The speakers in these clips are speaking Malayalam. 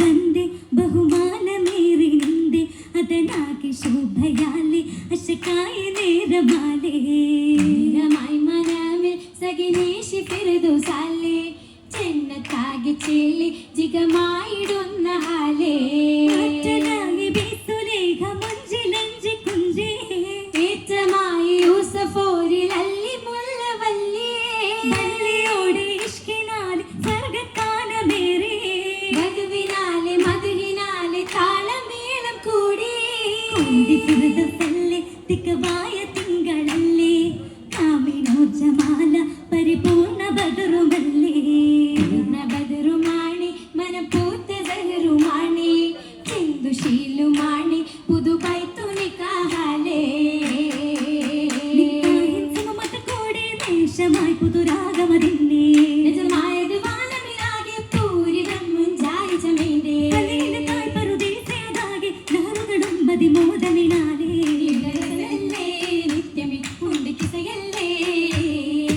ಬಂದೆ ಬಹುಮಾನಮೇರಿ ನಿಂದೆ ಅದನಾಗಿ ಶೋಭೆಯಾಲೆ ಅಶಕಾಯಿ ನೇರಮಾಲೆ ರಮಾಯಿ ಮನಮೆ ಸಗಿನೇಶಿ ಫಿರದು ಸಾಲೆ ಚೆನ್ನಕ್ಕಾಗಿ ಚೆಲ್ಲಿ ಜಿಗಮಾಯಿಡುನ್ನ ಹಾಲೆ ಅಚ್ಚನಾಗಿ ಬೀಸುಲೇಗ ಮುಂಜಿಲಂಜಿ ಕುಂಜೆ ಏತಮಾಯಿ ಯೂಸಫೋರಿಲಲ್ಲಿ ಮುಲ್ಲವಲ್ಲಿ ಬಳ್ಳಿಯೋಡೆ ಇಷ್ಕಿನಾಲೆ ಸ್ವರ್ಗತಾನ ಮೇರೆ ಮಧುವಿನಾಲೆ ಮಧುಹಿನಾಲೆ ತಾಳ ಮೇಳಂ ಕೂಡಿ ಕುಂದಿ ಫಿರದ ಸಲ್ಲೆ ತಿಕವಾಯ ತಿಂಗಳಲ್ಲಿ ಕಾಮಿನೋ ಜಮಾಲ ಪರಿಪೂರ್ಣ ಬದರು ಮಲ್ಲೆ ಬದರು ಮಾಣಿ ಮನ ಪೂತ ಜಹರು ಮಾಣಿ ಸಿಂಧು ಶೀಲು ಮಾಣಿ ಪುದು ಬೈತು ನಿಕಾಹಾಲೆ ಮತ ಕೋಡೆ ದೇಶಮಾಯ್ ಪುದು ರಾಗಮದಿನ್ನೆ ನಿಜಮಾಯದು ವಾನಮಿರಾಗೆ ಪೂರಿ ಮುಂಜಾಯಿ ಜಮೀನೆ ಕಲಿನ ತಾಯ್ ಪರುದೇಸೆಯದಾಗೆ ನರುಗಳುಂಬದಿ ಮೋದಮಿನಾಲೆ ನಿತ್ಯಮಿ ಉಂಡಿ ಕಿಸೆಯಲ್ಲೇ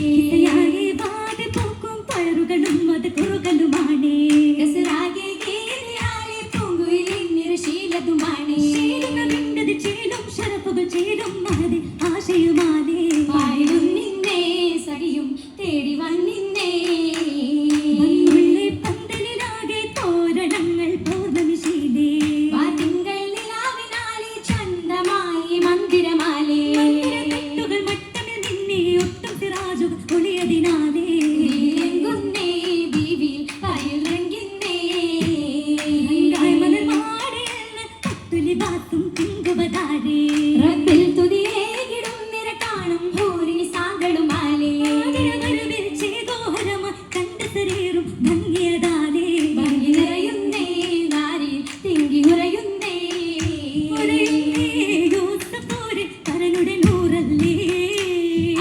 ಕಿಸೆಯಾಗಿ ಬಾದೆ ಪೂಕುಂ ಪಳರುಗಳುಂಬದ ಕುರುಗಲು ಮಾಣೆ ಕಸರಾಗೆ ಗೇರಿಯಾಲೆ ಪೊಂಗುಯಿಲಿ ನಿರಶೀಲದು ಮಾಣೆ ಶೀಲುಗ ಮಿಂಡದ ಚೇಲುಂ ಶರಪುകൾ ചേലും മഹതി ആശയുമാലേ പായിടും നിന്നെ സഖിയും തേടി വന്നിന്നേ മണ്ണുള്ളി പന്തലിലാകെ തോരണങ്ങൾ പൗർണമിശീലേ വാതിങ്കൾ നിലാവിനാലെ ചന്തമായി മന്ദിരമാലേ മന്ദിരത്തട്ടുകൾ മട്ടമിൽ നിന്നെ ഒട്ടും സിറാജുകൾ ഒളിയതിനാലേ എങ്കുന്നേ ബീവിയിൽ പായൽ രംഗിന്നേ ഹങ്കായ് മലർ മാടയെന്ന് പത്തുലി ബാത്തും തിങ്കുവതാരേ റബ്ബിൽ തുതിയേകിടും നിര കാണും ഭൂരിനി സാങ്കളുമാലേ ആതിരവരുവിൽ ചേതോഹരമ കണ്ട ശരീരം ഭംഗിയതാലേ ഭംഗി നിറയുന്നേ നാരിൽ തിങ്കി ഉറയുന്നേ ഉറയുന്നേ യൂസഫോരെ കരനുടെ നൂറല്ലേ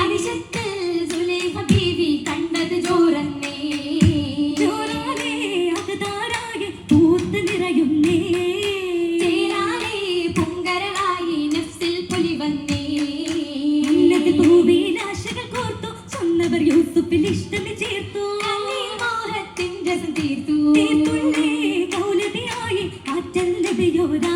അരിശത്തിൽ സുലൈഖ ബീവി കണ്ടത് ജോറന്നേ ജോറാലേ അകതാരാകെ പൂത്ത് നിറയുന്നേ ചേരാലേ പൊങ്കരളായി നഫ്സിൽ പൊലി വന്നേ ഉന്നത ഭൂവിലാശകൾ കോർത്തു ചൊന്നവർ യൂസുഫിൽ ഇഷ്ടമി ചേർത്തു മോഹത്തിൻ രസം തീർത്തു തീർത്തുള്ളേ കൗലതിയായി ആറ്റൽ നബിയോരാ